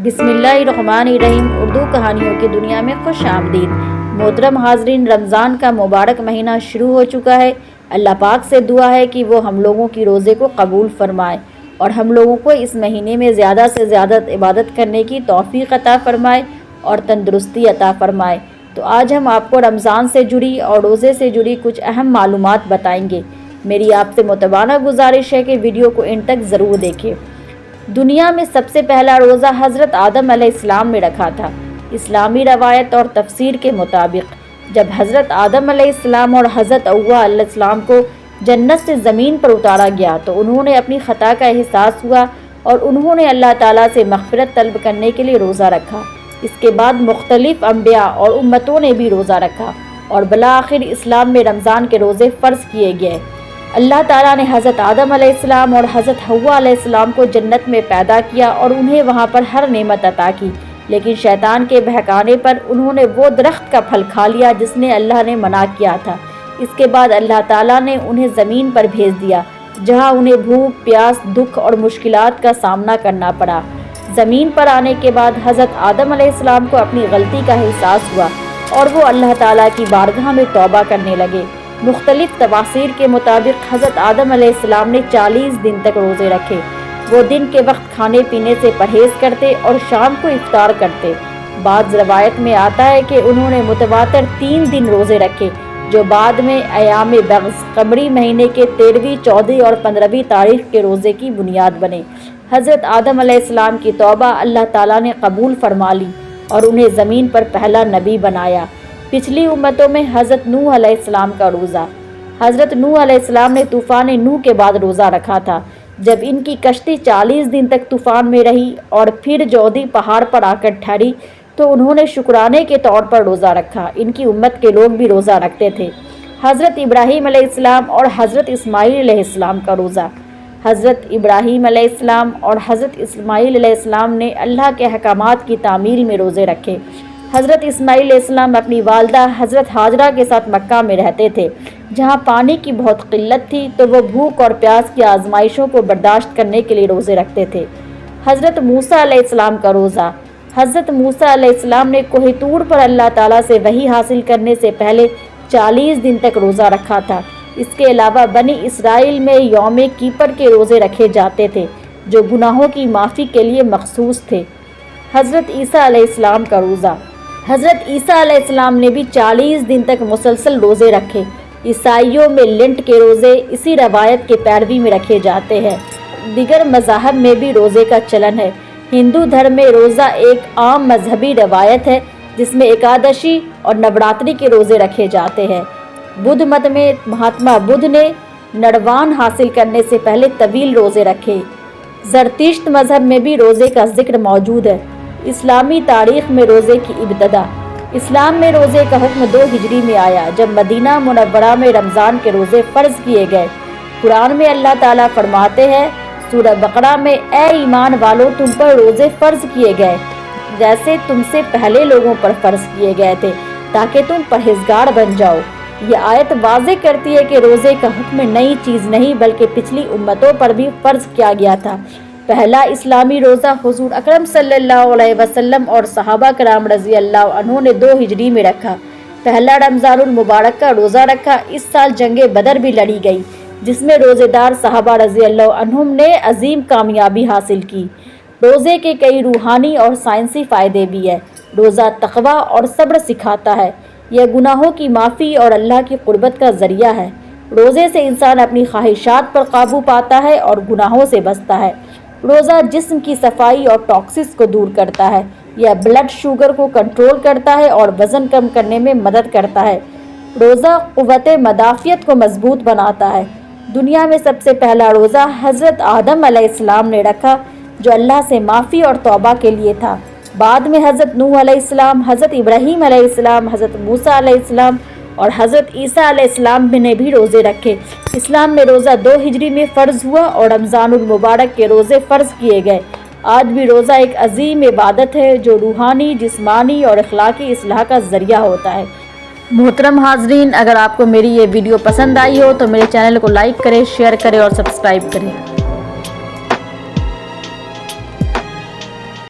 बिस्मिल्लाहिर्रहमानिर्रहीम। उर्दू कहानियों की दुनिया में खुश आमदीद। मोहतरम हाजरीन, रमज़ान का मुबारक महीना शुरू हो चुका है। अल्लाह पाक से दुआ है कि वो हम लोगों की रोज़े को कबूल फरमाए और हम लोगों को इस महीने में ज़्यादा से ज़्यादा इबादत करने की तौफ़ीक़ अता फ़रमाए और तंदुरुस्ती अता फ़रमाए। तो आज हम आपको रमज़ान से जुड़ी और रोज़े से जुड़ी कुछ अहम मालूमात बताएंगे। मेरी आपसे मुतबाना गुजारिश है कि वीडियो को इन तक ज़रूर देखें। दुनिया में सबसे पहला रोज़ा हज़रत आदम अलैहिस्सलाम ने रखा था। इस्लामी रवायत और तफसीर के मुताबिक जब हज़रत आदम अलैहिस्सलाम और हज़रत हव्वा अलैहिस्सलाम को जन्नत से ज़मीन पर उतारा गया तो उन्होंने अपनी ख़ता का एहसास हुआ और उन्होंने अल्लाह ताला से मग़फ़िरत तलब करने के लिए रोज़ा रखा। इसके बाद मुख्तलिफ़ अंबिया और उम्मतों ने भी रोज़ा रखा और बला आखिर इस्लाम में रमज़ान के रोज़े फ़र्ज़ किए गए। अल्लाह ताला ने हज़रत आदम अलैहिस्सलाम और हज़रत हव्वा अलैहिस्सलाम को जन्नत में पैदा किया और उन्हें वहाँ पर हर नेमत अता की, लेकिन शैतान के बहकाने पर उन्होंने वो दरख्त का फल खा लिया जिसने अल्लाह ने मना किया था। इसके बाद अल्लाह ताला ने उन्हें ज़मीन पर भेज दिया जहाँ उन्हें भूख, प्यास, दुख और मुश्किलात का सामना करना पड़ा। ज़मीन पर आने के बाद हज़रत आदम अलैहिस्सलाम को अपनी गलती का एहसास हुआ और वो अल्लाह ताला की बारगाह में तौबा करने लगे। मुख्तलिफ तफसीर के मुताबिक हज़रत आदम अलैहिस्सलाम ने 40 दिन तक रोज़े रखे। वो दिन के वक्त खाने पीने से परहेज़ करते और शाम को इफ्तार करते। बाज़ रवायत में आता है कि उन्होंने मुतवातर 3 दिन रोज़े रखे जो बाद में अयाम बग़्स कमरी महीने के 13वीं, 14वीं और 15वीं तारीख के रोज़े की बुनियाद बने। हज़रत आदम अलैहिस्सलाम की तौबा अल्लाह ताला ने कबूल फरमा ली और उन्हें ज़मीन पर पहला नबी बनाया। पिछली उम्मतों में हज़रत नूह अलैहिस्सलाम का रोज़ा। हज़रत नूह अलैहिस्सलाम ने तूफ़ान नूह के बाद रोज़ा रखा था। जब इनकी कश्ती 40 दिन तक तूफ़ान में रही और फिर जौदी पहाड़ पर आकर ठहरी तो उन्होंने शुक्राने के तौर पर रोज़ा रखा। इनकी उम्मत के लोग भी रोज़ा रखते थे। हज़रत इब्राहीम अलैहिस्सलाम और हज़रत इस्माईल अलैहिस्सलाम का रोज़ा। हज़रत इब्राहीम अलैहिस्सलाम और हज़रत इस्माईल अलैहिस्सलाम ने अल्लाह के अहकामात की तामील में रोज़े रखे। हज़रत इस्माईल अलैहिस्सलाम अपनी वालदा हज़रत हाजरा के साथ मक्का में रहते थे जहाँ पानी की बहुत किल्लत थी, तो वो भूख और प्यास की आजमाइशों को बर्दाश्त करने के लिए रोज़े रखते थे। हज़रत मूसा अलैहिस्सलाम का रोज़ा। हज़रत मूसा अलैहिस्सलाम ने कोह तूर पर अल्लाह ताला से वही हासिल करने से पहले 40 दिन तक रोज़ा रखा था। इसके अलावा बनी इसराइल में यौम कीपर के रोज़े रखे जाते थे जो गुनाहों की माफ़ी के लिए मखसूस थे। हज़रत ईसा अलैहिस्सलाम का रोज़ा। हज़रत ईसा अलैहिस्सलाम ने भी 40 दिन तक मुसलसल रोज़े रखे। ईसाइयों में लेंट के रोज़े इसी रवायत के पैरवी में रखे जाते हैं। दिगर मज़ाहब में भी रोज़े का चलन है। हिंदू धर्म में रोज़ा एक आम मजहबी रवायत है जिसमें एकादशी और नवरात्रि के रोज़े रखे जाते हैं। बुद्ध मत में महात्मा बुद्ध ने नरवान हासिल करने से पहले तवील रोज़े रखे। ज़रतीश्त मज़हब में भी रोज़े का जिक्र मौजूद है। इस्लामी तारीख़ में रोज़े की इब्तदा। इस्लाम में रोज़े का हुक्म 2 हिजरी में आया जब मदीना मुनव्वरा में रमज़ान के रोज़े फ़र्ज़ किए गए। कुरान में अल्लाह ताला फरमाते हैं सूरह बकरा में, ए ईमान वालों, तुम पर रोज़े फ़र्ज़ किए गए जैसे तुमसे पहले लोगों पर फ़र्ज़ किए गए थे ताकि तुम परहेज़गार बन जाओ। यह आयत वाज़े करती है कि रोज़े का हुक्म नई चीज़ नहीं बल्कि पिछली उम्मतों पर भी फ़र्ज़ किया गया था। पहला इस्लामी रोज़ा हुज़ूर अकरम सल्लल्लाहु अलैहि वसल्लम और सहाबा कराम रज़ी अल्लाह अन्हों ने 2 हिजरी में रखा। पहला रमज़ानुल मुबारक का रोज़ा रखा। इस साल जंगे बदर भी लड़ी गई जिसमें रोज़ेदार सहाबा रज़ी अल्लाह अन्हुम ने अजीम कामयाबी हासिल की। रोज़े के कई रूहानी और साइंसी फ़ायदे भी है। रोज़ा तक़वा और सब्र सिखाता है। यह गुनाहों की माफ़ी और अल्लाह की क़ुर्बत का ज़रिया है। रोज़े से इंसान अपनी ख्वाहिशात पर काबू पाता है और गुनाहों से बचता है। रोज़ा जिस्म की सफाई और टॉक्सिस को दूर करता है। यह ब्लड शुगर को कंट्रोल करता है और वज़न कम करने में मदद करता है। रोज़ा क़ुव्वत मदाफ़ियत को मजबूत बनाता है। दुनिया में सबसे पहला रोज़ा हज़रत आदम अलैहिस्सलाम ने रखा जो अल्लाह से माफ़ी और तौबा के लिए था। बाद में हज़रत नूह अलैहिस्सलाम, हज़रत इब्राहीम अलैहिस्सलाम, हज़रत मूसा अलैहिस्सलाम और हज़रत ईसा अलैहिस्सलाम ने भी रोज़े रखे। इस्लाम में रोज़ा 2 हिजरी में फ़र्ज़ हुआ और रमज़ानुल मुबारक के रोज़े फ़र्ज़ किए गए। आज भी रोज़ा एक अजीम इबादत है जो रूहानी, जिस्मानी और अखलाकी इस्लाह का ज़रिया होता है। मोहतरम हाज़रीन, अगर आपको मेरी ये वीडियो पसंद आई हो तो मेरे चैनल को लाइक करें, शेयर करें और सब्सक्राइब करें।